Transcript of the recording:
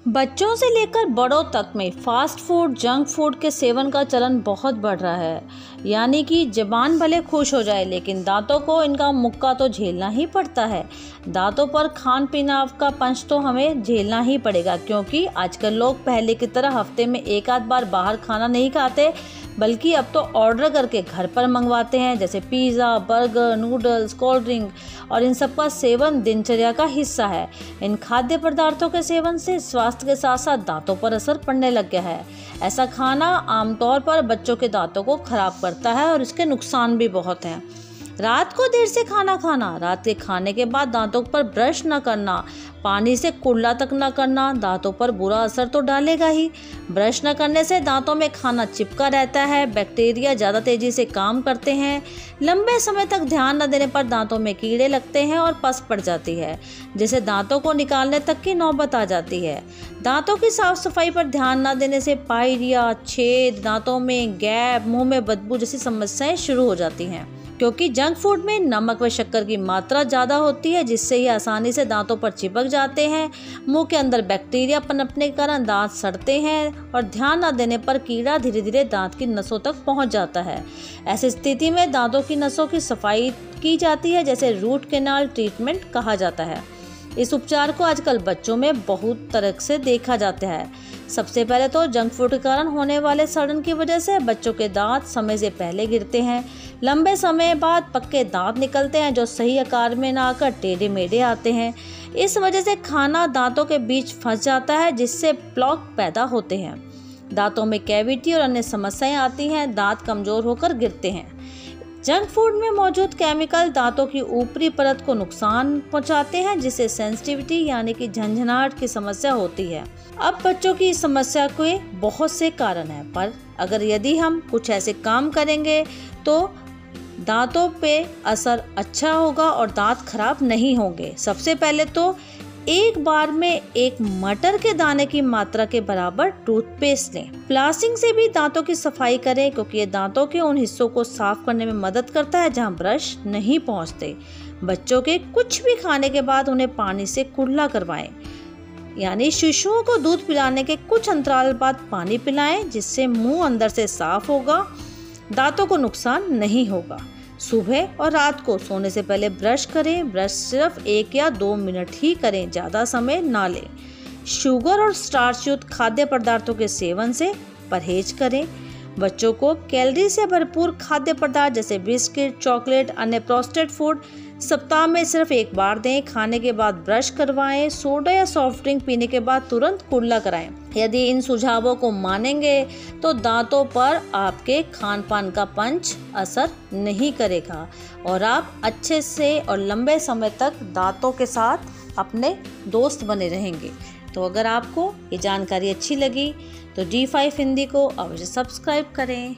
बच्चों से लेकर बड़ों तक में फास्ट फूड, जंक फूड के सेवन का चलन बहुत बढ़ रहा है। यानी कि ज़बान भले खुश हो जाए, लेकिन दांतों को इनका मुक्का तो झेलना ही पड़ता है। दांतों पर खान पीना का पंच तो हमें झेलना ही पड़ेगा, क्योंकि आजकल लोग पहले की तरह हफ्ते में एक आध बार बाहर खाना नहीं खाते, बल्कि अब तो ऑर्डर करके घर पर मंगवाते हैं, जैसे pizza, burger, noodles, cold drink, और इन सब का सेवन दिनचर्या का हिस्सा है। इन खाद्य पदार्थों के सेवन से स्वास्थ्य के साथ साथ दांतों पर असर पड़ने लग गया है। ऐसा खाना आमतौर पर बच्चों के दांतों को खराब करता है और इसके नुकसान भी बहुत हैं। रात को देर से खाना खाना, रात के खाने के बाद दांतों पर ब्रश न करना, पानी से कुल्ला तक न करना दांतों पर बुरा असर तो डालेगा ही। ब्रश न करने से दांतों में खाना चिपका रहता है, बैक्टीरिया ज़्यादा तेज़ी से काम करते हैं। लंबे समय तक ध्यान न देने पर दांतों में कीड़े लगते हैं और पस पड़ जाती है, जिससे दांतों को निकालने तक की नौबत आ जाती है। दांतों की साफ सफाई पर ध्यान न देने से पायरिया, छेद, दांतों में गैप, मुंह में बदबू जैसी समस्याएं शुरू हो जाती हैं, क्योंकि जंक फूड में नमक व शक्कर की मात्रा ज़्यादा होती है, जिससे ये आसानी से दांतों पर चिपक जाते हैं। मुंह के अंदर बैक्टीरिया पनपने के कारण दांत सड़ते हैं और ध्यान न देने पर कीड़ा धीरे धीरे दांत की नसों तक पहुंच जाता है। ऐसी स्थिति में दांतों की नसों की सफाई की जाती है, जैसे रूट कैनाल ट्रीटमेंट कहा जाता है। इस उपचार को आजकल बच्चों में बहुत तरह से देखा जाता है। सबसे पहले तो जंक फूड के कारण होने वाले सड़न की वजह से बच्चों के दांत समय से पहले गिरते हैं। लंबे समय बाद पक्के दांत निकलते हैं, जो सही आकार में ना आकर टेढ़े मेढ़े आते हैं। इस वजह से खाना दांतों के बीच फंस जाता है, जिससे प्लॉक पैदा होते हैं। दांतों में कैविटी और अन्य समस्याएं आती हैं, दांत कमजोर होकर गिरते हैं। जंक फूड में मौजूद केमिकल दांतों की ऊपरी परत को नुकसान पहुंचाते हैं, जिससे सेंसिटिविटी यानी कि झंझनाहट की समस्या होती है। अब बच्चों की इस समस्या के बहुत से कारण हैं, पर अगर यदि हम कुछ ऐसे काम करेंगे तो दांतों पे असर अच्छा होगा और दांत खराब नहीं होंगे। सबसे पहले तो एक बार में एक मटर के दाने की मात्रा के बराबर टूथपेस्ट लें। फ्लॉसिंग से भी दांतों की सफाई करें, क्योंकि ये दांतों के उन हिस्सों को साफ करने में मदद करता है जहां ब्रश नहीं पहुंचते। बच्चों के कुछ भी खाने के बाद उन्हें पानी से कुल्ला करवाएं, यानी शिशुओं को दूध पिलाने के कुछ अंतराल बाद पानी पिलाएं, जिससे मुंह अंदर से साफ होगा, दांतों को नुकसान नहीं होगा। सुबह और रात को सोने से पहले ब्रश करें। ब्रश सिर्फ 1 या 2 मिनट ही करें, ज़्यादा समय ना लें। शुगर और स्टार्च युक्त खाद्य पदार्थों के सेवन से परहेज करें। बच्चों को कैलोरी से भरपूर खाद्य पदार्थ जैसे बिस्किट, चॉकलेट, अन्य प्रोसेस्ड फूड सप्ताह में सिर्फ 1 बार दें। खाने के बाद ब्रश करवाएं। सोडा या सॉफ्ट ड्रिंक पीने के बाद तुरंत कुल्ला कराएं। यदि इन सुझावों को मानेंगे तो दांतों पर आपके खान पान का पंच असर नहीं करेगा और आप अच्छे से और लंबे समय तक दांतों के साथ अपने दोस्त बने रहेंगे। तो अगर आपको ये जानकारी अच्छी लगी तो D5 हिंदी को अवश्य सब्सक्राइब करें।